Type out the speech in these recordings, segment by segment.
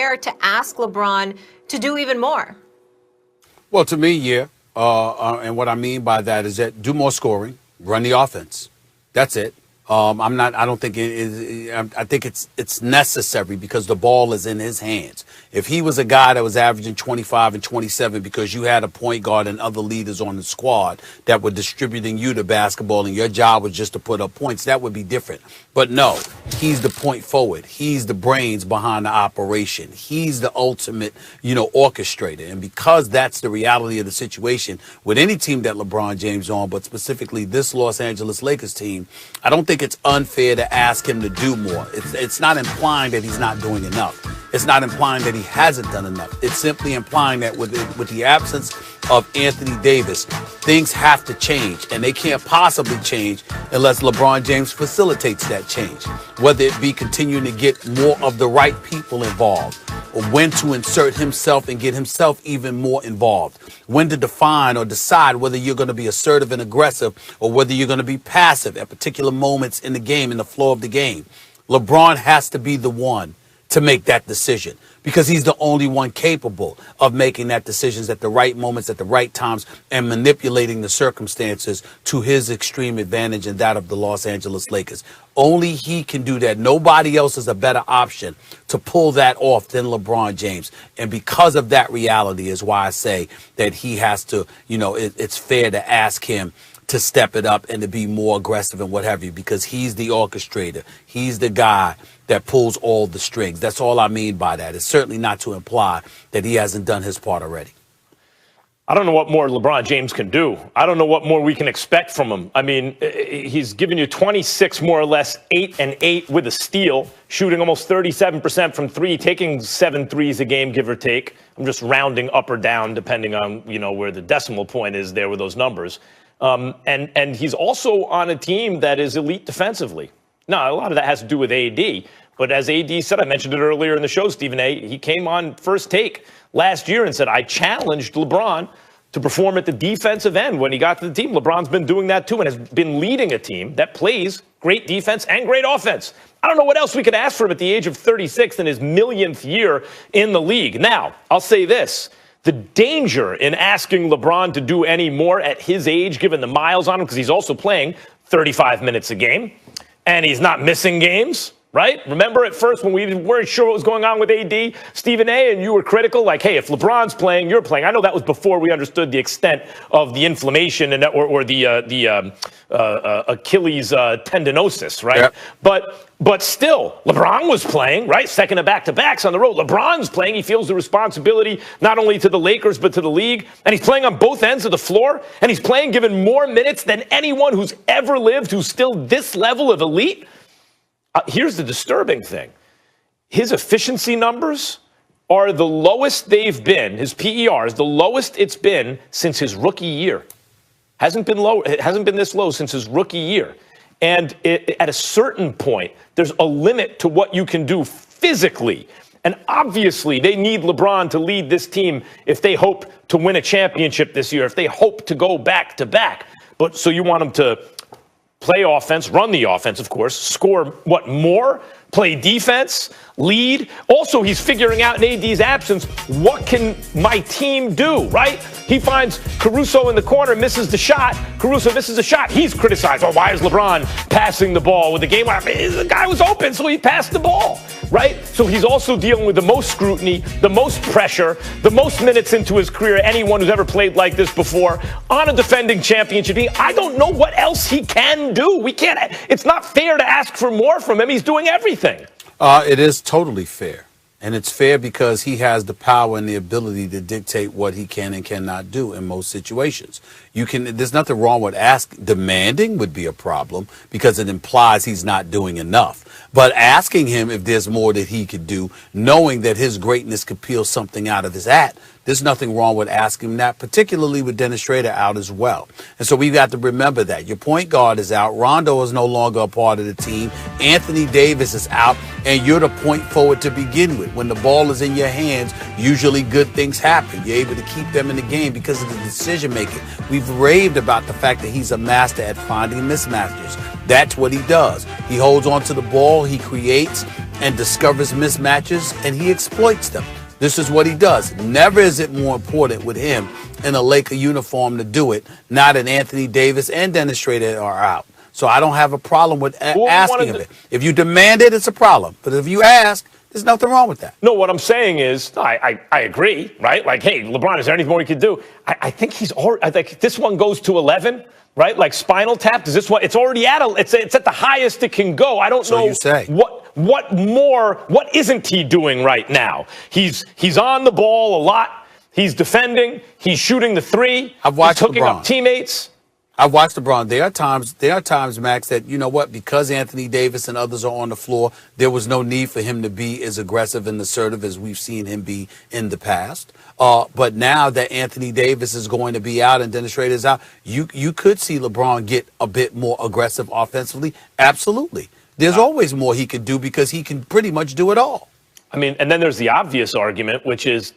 fair to ask LeBron to do even more? Well, to me, yeah. And what I mean by that is that do more scoring, run the offense. That's it. I don't think it is. I think it's necessary because the ball is in his hands. If he was a guy that was averaging 25 and 27 because you had a point guard and other leaders on the squad that were distributing you the basketball and your job was just to put up points, that would be different. But no, he's the point forward. He's the brains behind the operation. He's the ultimate, orchestrator. And because that's the reality of the situation with any team that LeBron James on, but specifically this Los Angeles Lakers team, I don't think it's unfair to ask him to do more. It's not implying that he's not doing enough. It's not implying that he hasn't done enough. It's simply implying that with the absence of Anthony Davis, things have to change, and they can't possibly change unless LeBron James facilitates that change, whether it be continuing to get more of the right people involved, or when to insert himself and get himself even more involved, when to define or decide whether you're going to be assertive and aggressive or whether you're going to be passive at particular moments in the game, in the flow of the game. LeBron has to be the one to make that decision because he's the only one capable of making that decisions at the right moments, at the right times, and manipulating the circumstances to his extreme advantage and that of the Los Angeles Lakers. Only he can do that. Nobody else is a better option to pull that off than LeBron James. And because of that reality is why I say that he has to, it's fair to ask him to step it up and to be more aggressive and what have you, because he's the orchestrator. He's the guy that pulls all the strings. That's all I mean by that. It's certainly not to imply that he hasn't done his part already. I don't know what more LeBron James can do. I don't know what more we can expect from him. I mean, he's given you 26 more or less, 8 and 8 with a steal, shooting almost 37% from three, taking 7 threes a game, give or take. I'm just rounding up or down depending on, where the decimal point is there with those numbers. And he's also on a team that is elite defensively. Now, a lot of that has to do with AD. But as AD said, I mentioned it earlier in the show, Stephen A., he came on First Take last year and said, I challenged LeBron to perform at the defensive end when he got to the team. LeBron's been doing that too and has been leading a team that plays great defense and great offense. I don't know what else we could ask for him at the age of 36 in his millionth year in the league. Now, I'll say this. The danger in asking LeBron to do any more at his age, given the miles on him, because he's also playing 35 minutes a game, and he's not missing games, right? Remember at first when we weren't sure what was going on with AD, Stephen A., and you were critical, like, hey, if LeBron's playing, you're playing. I know that was before we understood the extent of the inflammation and or the Achilles tendinosis, right? Yep. But still, LeBron was playing, right? Second of back-to-backs on the road. LeBron's playing. He feels the responsibility not only to the Lakers but to the league. And he's playing on both ends of the floor. And he's playing given more minutes than anyone who's ever lived who's still this level of elite. Here's the disturbing thing. His efficiency numbers are the lowest they've been. His PER is the lowest it's been since his rookie year. Hasn't been low. It hasn't been this low since his rookie year. And at a certain point, there's a limit to what you can do physically. And obviously, they need LeBron to lead this team if they hope to win a championship this year, if they hope to go back to back. But so you want him to play offense, run the offense, of course, score what more? Play defense, lead. Also, he's figuring out in AD's absence, what can my team do, right? He finds Caruso in the corner, misses the shot. Caruso misses a shot. He's criticized. Oh, why is LeBron passing the ball with the game? The guy was open, so he passed the ball, right? So he's also dealing with the most scrutiny, the most pressure, the most minutes into his career, anyone who's ever played like this before, on a defending championship team. I don't know what else he can do. It's not fair to ask for more from him. He's doing everything. It is totally fair. And it's fair because he has the power and the ability to dictate what he can and cannot do in most situations. There's nothing wrong with demanding would be a problem because it implies he's not doing enough. But asking him if there's more that he could do, knowing that his greatness could peel something out of his hat, there's nothing wrong with asking him that, particularly with Dennis Schrader out as well. And so we've got to remember that. Your point guard is out. Rondo is no longer a part of the team. Anthony Davis is out, and you're the point forward to begin with. When the ball is in your hands, usually good things happen. You're able to keep them in the game because of the decision making. We've raved about the fact that he's a master at finding mismatches. That's what he does. He holds on to the ball, he creates, and discovers mismatches, and he exploits them. This is what he does. Never is it more important with him in a Laker uniform to do it, now that Anthony Davis and Dennis Schroeder are out. So I don't have a problem with asking of it. If you demand it, it's a problem. But if you ask, there's nothing wrong with that. No, what I'm saying is, I agree, right? Like, hey, LeBron, is there anything more he could do? I think he's already, I think this one goes to 11, right? Like Spinal Tap. Does this one, it's already it's at the highest it can go. I don't know you say. what more, what isn't he doing right now? He's on the ball a lot. He's defending. He's shooting the three. I've watched He's hooking LeBron. up teammates. I've watched LeBron. There are times, Max, that, you know what, because Anthony Davis and others are on the floor, there was no need for him to be as aggressive and assertive as we've seen him be in the past. But now that Anthony Davis is going to be out and Dennis Schroeder is out, you could see LeBron get a bit more aggressive offensively. Absolutely. There's always more he could do because he can pretty much do it all. I mean, and then there's the obvious argument, which is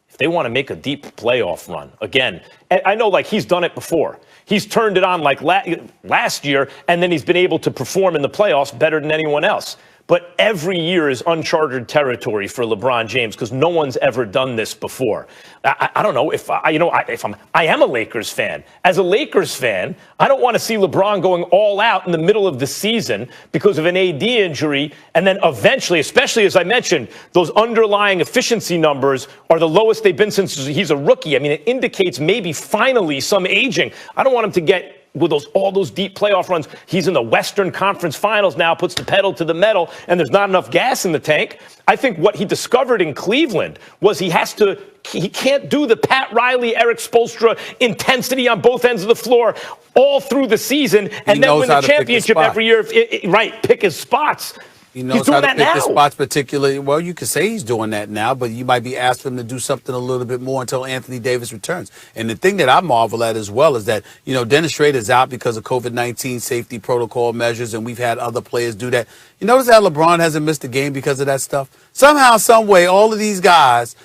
if they want to make a deep playoff run, again, I know like he's done it before. He's turned it on like last year, and then he's been able to perform in the playoffs better than anyone else. But every year is uncharted territory for LeBron James because no one's ever done this before. I don't know if I am a Lakers fan. As a Lakers fan, I don't want to see LeBron going all out in the middle of the season because of an AD injury, and then eventually, especially as I mentioned, those underlying efficiency numbers are the lowest they've been since he's a rookie. I mean, it indicates maybe finally some aging. I don't want him to get with all those deep playoff runs. He's in the Western Conference Finals now, puts the pedal to the metal, and there's not enough gas in the tank. I think what he discovered in Cleveland was he can't do the Pat Riley, Eric Spoelstra intensity on both ends of the floor all through the season and then win the championship every year. Pick his spots. He knows how to pick his spots particularly. Well, you could say he's doing that now, but you might be asking him to do something a little bit more until Anthony Davis returns. And the thing that I marvel at as well is that, Dennis Schroeder is out because of COVID-19 safety protocol measures, and we've had other players do that. You notice that LeBron hasn't missed a game because of that stuff? Somehow, some way, all of these guys,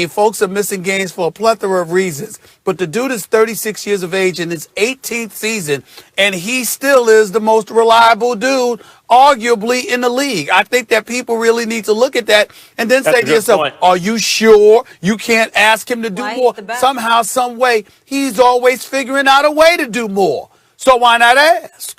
folks are missing games for a plethora of reasons. But the dude is 36 years of age in his 18th season, and he still is the most reliable dude, arguably, in the league. I think that people really need to look at that and then say to yourself, are you sure you can't ask him to do more? Somehow, some way, he's always figuring out a way to do more. So why not ask?